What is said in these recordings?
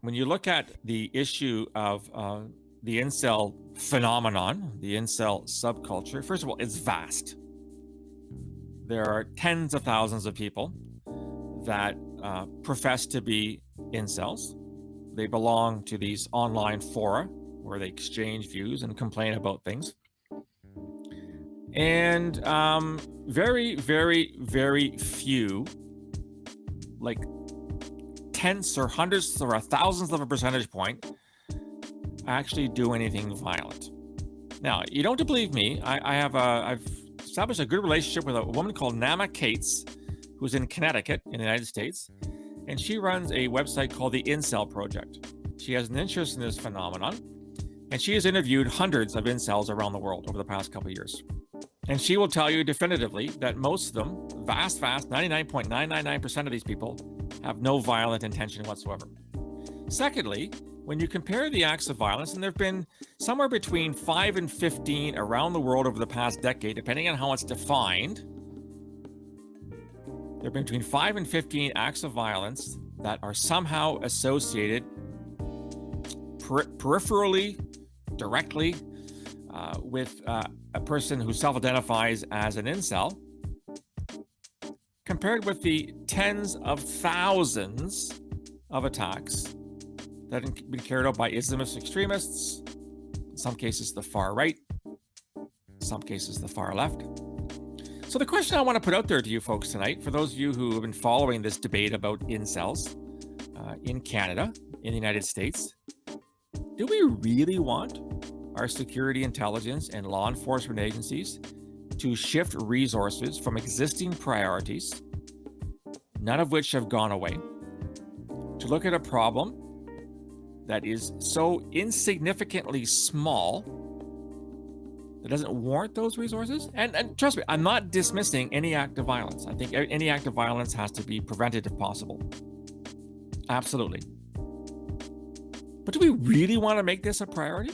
When you look at the issue of the incel phenomenon, the incel subculture, first of all, it's vast. There are tens of thousands of people that profess to be incels. They belong to these online fora where they exchange views and complain about things. And very, very, very few, like tenths or hundredths or thousands of a percentage point, actually do anything violent. Now, you don't have to believe me. I've established a good relationship with a woman called Nama Cates, who's in Connecticut in the United States, and she runs a website called the Incel Project. She has an interest in this phenomenon, and she has interviewed hundreds of incels around the world over the past couple of years. And she will tell you definitively that most of them, vast, 99.999% of these people, have no violent intention whatsoever. Secondly, when you compare the acts of violence, and there have been somewhere between 5 and 15 around the world over the past decade, depending on how it's defined, there have been between 5 and 15 acts of violence that are somehow associated peripherally, directly, with a person who self-identifies as an incel, compared with the tens of thousands of attacks that have been carried out by Islamist extremists, in some cases the far right, in some cases the far left. So the question I want to put out there to you folks tonight, for those of you who have been following this debate about incels in Canada, in the United States, do we really want our security intelligence and law enforcement agencies to shift resources from existing priorities, none of which have gone away, to look at a problem that is so insignificantly small that doesn't warrant those resources? And trust me, I'm not dismissing any act of violence. I think any act of violence has to be prevented if possible. Absolutely. But do we really want to make this a priority?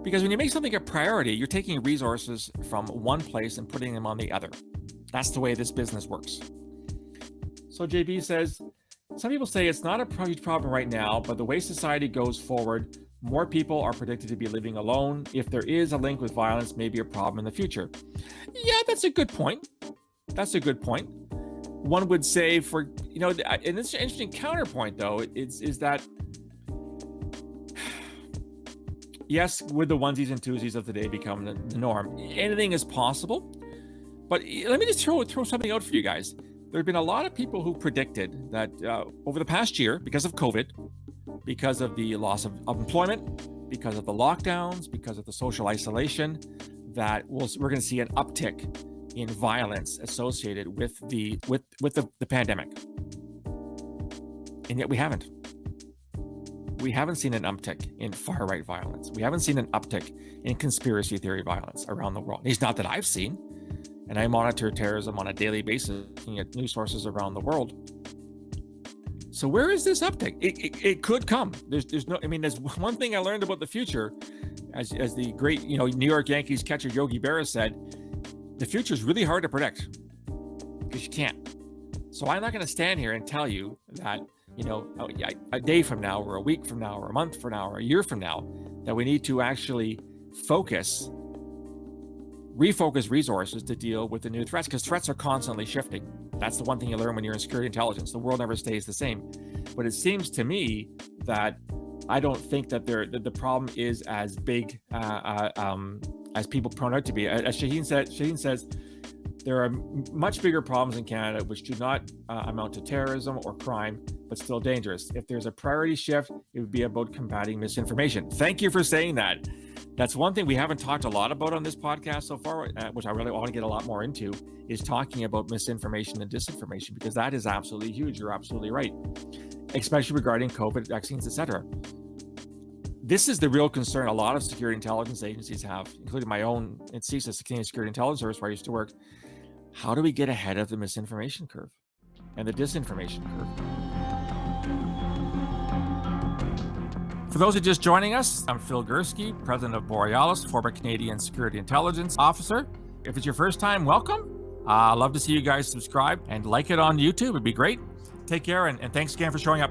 Because when you make something a priority, you're taking resources from one place and putting them on the other. That's the way this business works. So JB says, some people say it's not a huge problem right now, but the way society goes forward, more people are predicted to be living alone. If there is a link with violence, maybe a problem in the future. Yeah, that's a good point. That's a good point. One would say an interesting counterpoint though, is that yes, would the onesies and twosies of today become the norm? Anything is possible. But let me just throw something out for you guys. There have been a lot of people who predicted that over the past year, because of COVID, because of the loss of employment, because of the lockdowns, because of the social isolation, that we're going to see an uptick in violence associated with the pandemic. And yet we haven't. We haven't seen an uptick in far-right violence. We haven't seen an uptick in conspiracy theory violence around the world. It's not that I've seen. And I monitor terrorism on a daily basis, looking at news sources around the world. So where is this uptick? It could come. There's one thing I learned about the future, as the great New York Yankees catcher Yogi Berra said, the future is really hard to predict because you can't. So I'm not going to stand here and tell you that a day from now or a week from now or a month from now or a year from now that we need to actually refocus resources to deal with the new threats, because threats are constantly shifting. That's the one thing you learn when you're in security intelligence. The world never stays the same. But it seems to me that I don't think that the problem is as big as people prone out to be. As Shaheen says, there are much bigger problems in Canada which do not amount to terrorism or crime, but still dangerous. If there's a priority shift, it would be about combating misinformation. Thank you for saying that. That's one thing we haven't talked a lot about on this podcast so far, which I really want to get a lot more into, is talking about misinformation and disinformation, because that is absolutely huge. You're absolutely right, especially regarding COVID, vaccines, etc. This is the real concern a lot of security intelligence agencies have, including my own at CSIS, the Canadian Security Intelligence Service, where I used to work. How do we get ahead of the misinformation curve and the disinformation curve? For those who are just joining us, I'm Phil Gurski, president of Borealis, former Canadian Security Intelligence Officer. If it's your first time, welcome. I'd love to see you guys subscribe and like it on YouTube. It'd be great. Take care, and thanks again for showing up.